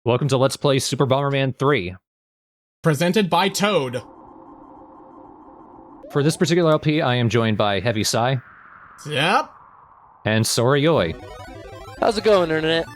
Welcome to Let's Play Super Bomberman 3. Presented by Toad. For this particular LP, I am joined by Heavy Sai. Yep. And Sora Yoi. How's it going, Internet?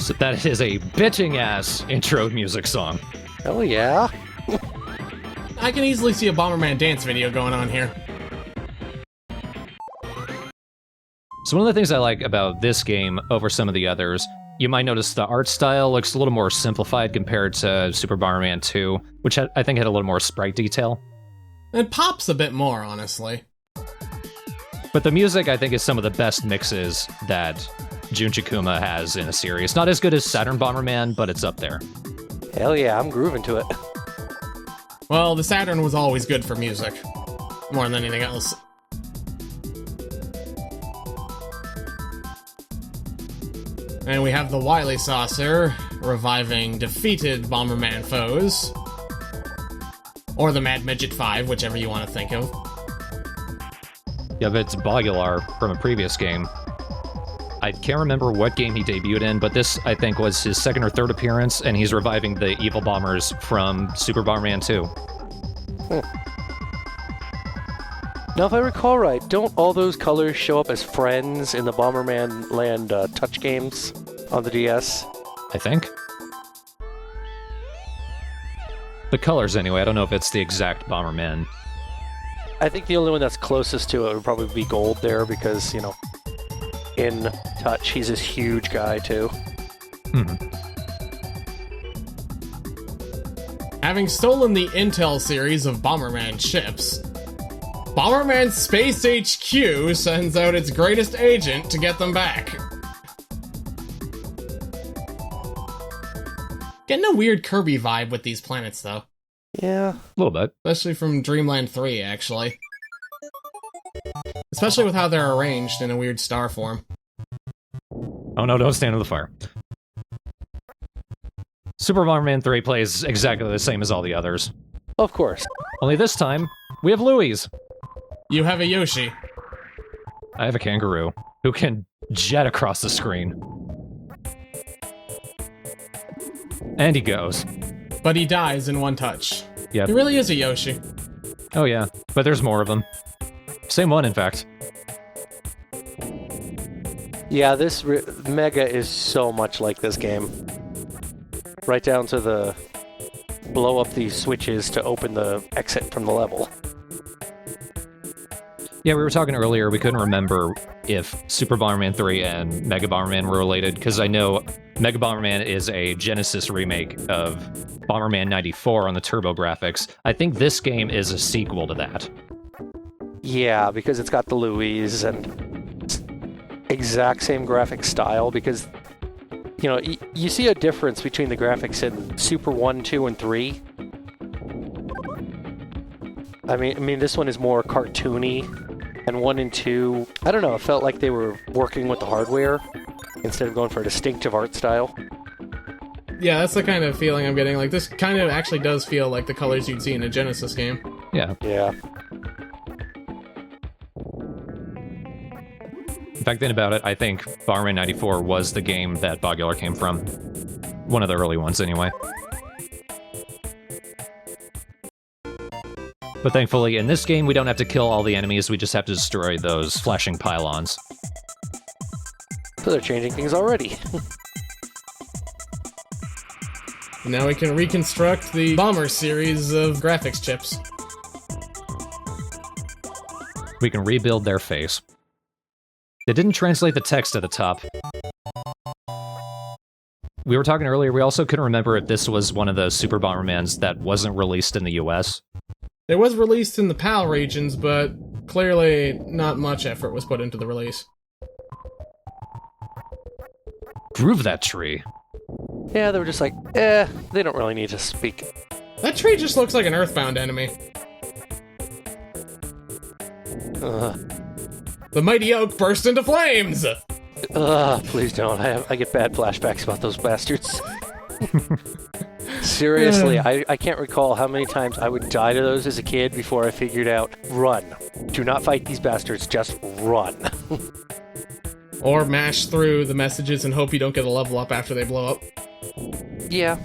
So that is a bitching-ass intro music song. Oh yeah. I can easily see a Bomberman dance video going on here. So one of the things I like about this game over some of the others, you might notice the art style looks a little more simplified compared to Super Bomberman 2, which I think had a little more sprite detail. It pops a bit more, honestly. But the music, I think, is some of the best mixes that Junji Kuma has in a series. Not as good as Saturn Bomberman, but it's up there. Hell yeah, I'm grooving to it. Well, the Saturn was always good for music. More than anything else. And we have the Wily Saucer, reviving defeated Bomberman foes. Or the Mad Midget 5, whichever you want to think of. Yeah, but it's Bogular from a previous game. I can't remember what game he debuted in, but this, I think, was his second or third appearance, and he's reviving the evil bombers from Super Bomberman 2. Now, if I recall right, don't all those colors show up as friends in the Bomberman Land touch games on the DS? I think. The colors, anyway. I don't know if it's the exact Bomberman. I think the only one that's closest to it would probably be Gold there, because, you know, in touch, he's this huge guy, too. Having stolen the Intel series of Bomberman ships, Bomberman Space HQ sends out its greatest agent to get them back. Getting a weird Kirby vibe with these planets, though. Yeah. A little bit. Especially from Dreamland 3, actually. Especially with how they're arranged in a weird star form. Oh no, don't stand in the fire. Super Bomberman 3 plays exactly the same as all the others. Of course. Only this time, we have Louise. You have a Yoshi. I have a kangaroo, who can jet across the screen. And he goes. But he dies in one touch. Yep. He really is a Yoshi. Oh yeah, but there's more of them. Same one, in fact. Yeah, this Mega is so much like this game. Right down to the blow up these switches to open the exit from the level. Yeah, we were talking earlier, we couldn't remember if Super Bomberman 3 and Mega Bomberman were related, because I know Mega Bomberman is a Genesis remake of Bomberman 94 on the TurboGrafx. I think this game is a sequel to that. Yeah, because it's got the Louise and exact same graphic style, because, you know, you see a difference between the graphics in Super 1, 2, and 3. I mean, this one is more cartoony, and 1 and 2, I don't know, it felt like they were working with the hardware instead of going for a distinctive art style. Yeah, that's the kind of feeling I'm getting. Like, this kind of actually does feel like the colors you'd see in a Genesis game. Yeah. Yeah. In fact, thinking about it, I think Bomberman 94 was the game that Bogular came from. One of the early ones, anyway. But thankfully, in this game, we don't have to kill all the enemies, we just have to destroy those flashing pylons. So they're changing things already. Now we can reconstruct the Bomber series of graphics chips. We can rebuild their face. They didn't translate the text at the top. We were talking earlier, we also couldn't remember if this was one of the Super Bombermans that wasn't released in the US. It was released in the PAL regions, but clearly not much effort was put into the release. Groove that tree. Yeah, they were just like, they don't really need to speak. That tree just looks like an Earthbound enemy. The mighty oak burst into flames! Please don't. I get bad flashbacks about those bastards. Seriously, I can't recall how many times I would die to those as a kid before I figured out, run. Do not fight these bastards, just run. Or mash through the messages and hope you don't get a level up after they blow up. Yeah.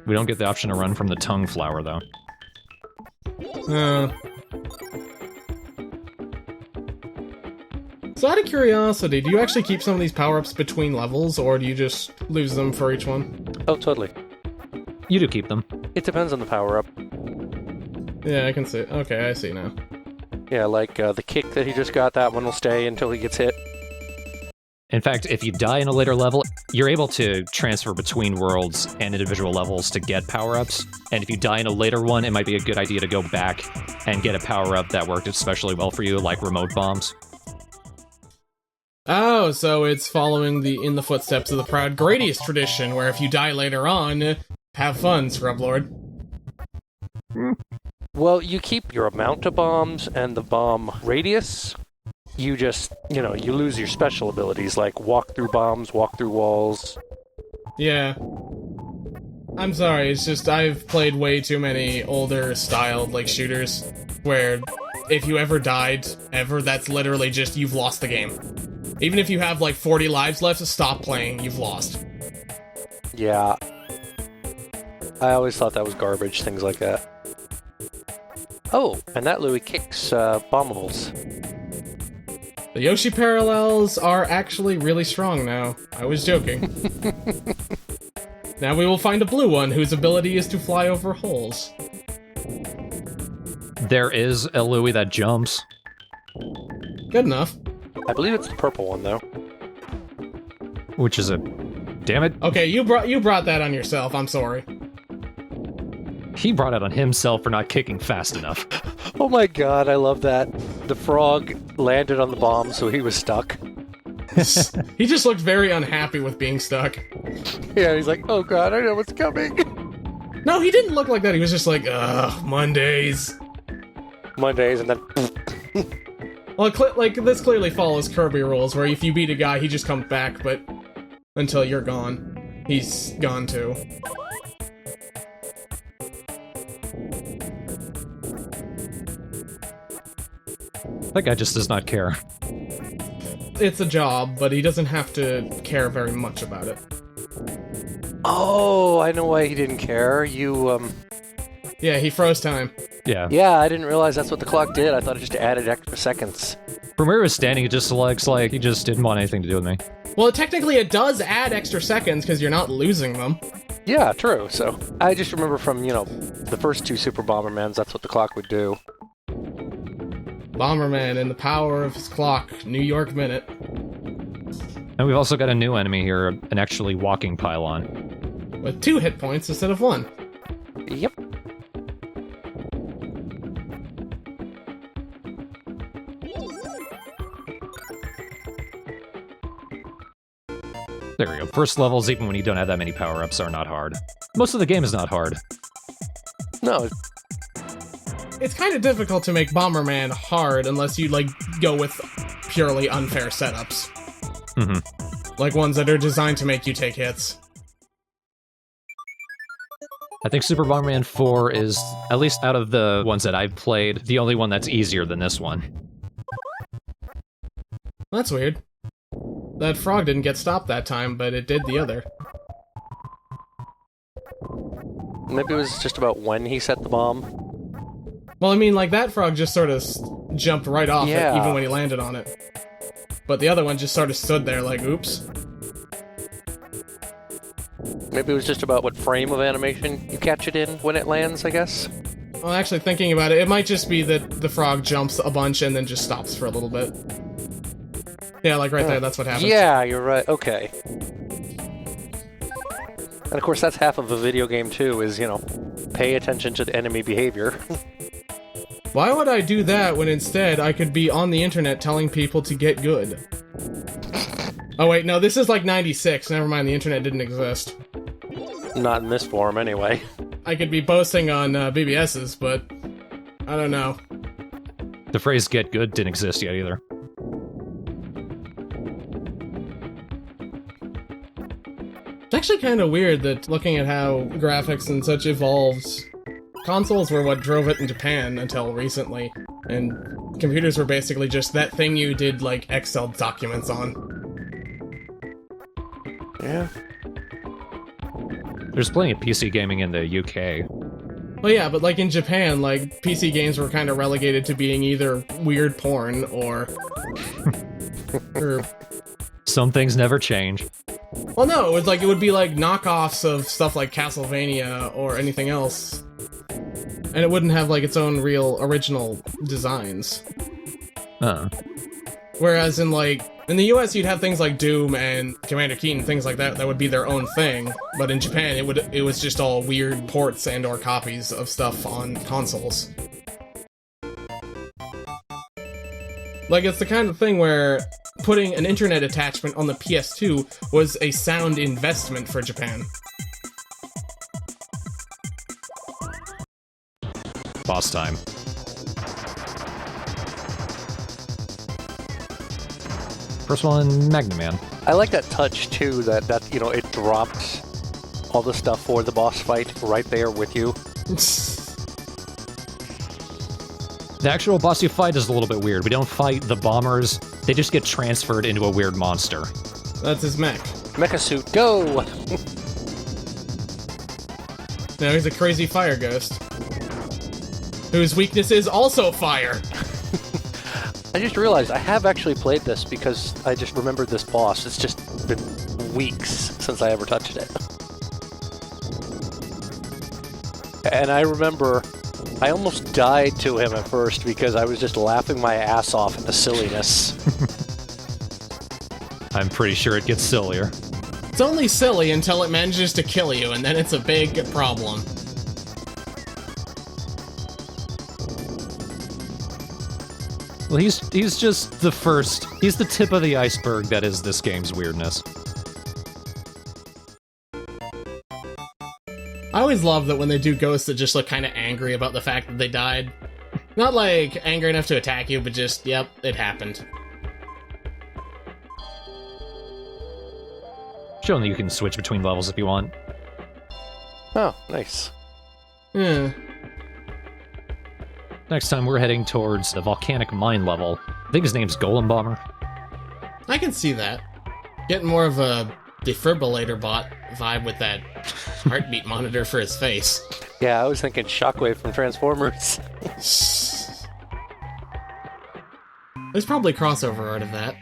We don't get the option to run from the tongue flower, though. So out of curiosity, do you actually keep some of these power-ups between levels, or do you just lose them for each one? Oh, totally. You do keep them. It depends on the power-up. Yeah, I can see. Okay, I see now. Yeah, like the kick that he just got, that one will stay until he gets hit. In fact, if you die in a later level, you're able to transfer between worlds and individual levels to get power-ups. And if you die in a later one, it might be a good idea to go back and get a power-up that worked especially well for you, like remote bombs. Oh, so it's following in the footsteps of the proud Gradius tradition, where if you die later on, have fun, Scrublord. Well, you keep your amount of bombs and the bomb radius. You just, you lose your special abilities, like walk through bombs, walk through walls. Yeah. I'm sorry, it's just I've played way too many older styled, shooters, where if you ever died, that's literally just, you've lost the game. Even if you have, 40 lives left, stop playing, you've lost. Yeah. I always thought that was garbage, things like that. Oh, and that Louis kicks bombables. The Yoshi parallels are actually really strong now. I was joking. Now we will find a blue one whose ability is to fly over holes. There is a Louis that jumps. Good enough. I believe it's the purple one, though. Which is a... Damn it. Okay, you brought that on yourself, I'm sorry. He brought it on himself for not kicking fast enough. Oh my god, I love that. The frog landed on the bomb, so he was stuck. He just looked very unhappy with being stuck. Yeah, he's like, oh god, I know what's coming. No, he didn't look like that. He was just like, ugh, Mondays. Mondays, and then... Well, this clearly follows Kirby rules, where if you beat a guy, he just comes back, but until you're gone, he's gone too. That guy just does not care. It's a job, but he doesn't have to care very much about it. Oh, I know why he didn't care. Yeah, he froze time. Yeah. Yeah, I didn't realize that's what the clock did. I thought it just added extra seconds. From where he was standing, it just looks like he just didn't want anything to do with me. Well, technically it does add extra seconds, because you're not losing them. Yeah, true. So, I just remember from, the first two Super Bombermans, that's what the clock would do. Bomberman and the power of his clock, New York Minute. And we've also got a new enemy here, an actually walking pylon. With 2 hit points instead of 1. Yep. There we go. First levels, even when you don't have that many power-ups, are not hard. Most of the game is not hard. No. It's kind of difficult to make Bomberman hard unless you, go with purely unfair setups. Mm-hmm. Like ones that are designed to make you take hits. I think Super Bomberman 4 is, at least out of the ones that I've played, the only one that's easier than this one. That's weird. That frog didn't get stopped that time, but it did the other. Maybe it was just about when he set the bomb. Well, I mean, that frog just sort of jumped right off it, even when he landed on it. But the other one just sort of stood there like, oops. Maybe it was just about what frame of animation you catch it in when it lands, I guess? Well, actually, thinking about it, it might just be that the frog jumps a bunch and then just stops for a little bit. Yeah, right there, that's what happens. Yeah, you're right, okay. And of course, that's half of a video game, too, is, pay attention to the enemy behavior. Why would I do that when instead I could be on the internet telling people to get good? Oh wait, no, this is 96, never mind, the internet didn't exist. Not in this form, anyway. I could be boasting on BBS's, but I don't know. The phrase "get good" didn't exist yet either. actually kind of weird that looking at how graphics and such evolved, consoles were what drove it in Japan until recently, and computers were basically just that thing you did, like, Excel documents on. Yeah. There's plenty of PC gaming in the UK. Well, yeah, but, like, in Japan, like, PC games were kind of relegated to being either weird porn or... or... Some things never change. Well, no, it would be, like, knockoffs of stuff like Castlevania or anything else. And it wouldn't have, like, its own real original designs. Whereas in, like, in the US, you'd have things like Doom and Commander Keen and things like that that would be their own thing. But in Japan, it was just all weird ports and or copies of stuff on consoles. Like, it's the kind of thing where putting an internet attachment on the PS2 was a sound investment for Japan. Boss time. First one, Magnum Man. I like that touch too, that you know, it dropped all the stuff for the boss fight right there with you. The actual boss you fight is a little bit weird. We don't fight the bombers, they just get transferred into a weird monster. That's his mech. Mecha suit, go! Now he's a crazy fire ghost. Whose weakness is also fire! I just realized I have actually played this because I just remembered this boss. It's just been weeks since I ever touched it. And I remember I almost died to him at first because I was just laughing my ass off at the silliness. I'm pretty sure it gets sillier. It's only silly until it manages to kill you, and then it's a big problem. Well, he's just the first. He's the tip of the iceberg that is this game's weirdness. I always love that when they do ghosts that just look kind of angry about the fact that they died. Not like angry enough to attack you, but just, yep, it happened. Showing that you can switch between levels if you want. Oh, nice. Yeah. Next time we're heading towards the volcanic mine level. I think his name's Golem Bomber. I can see that. Getting more of a defibrillator bot vibe with that heartbeat monitor for his face. Yeah, I was thinking Shockwave from Transformers. There's probably crossover art of that.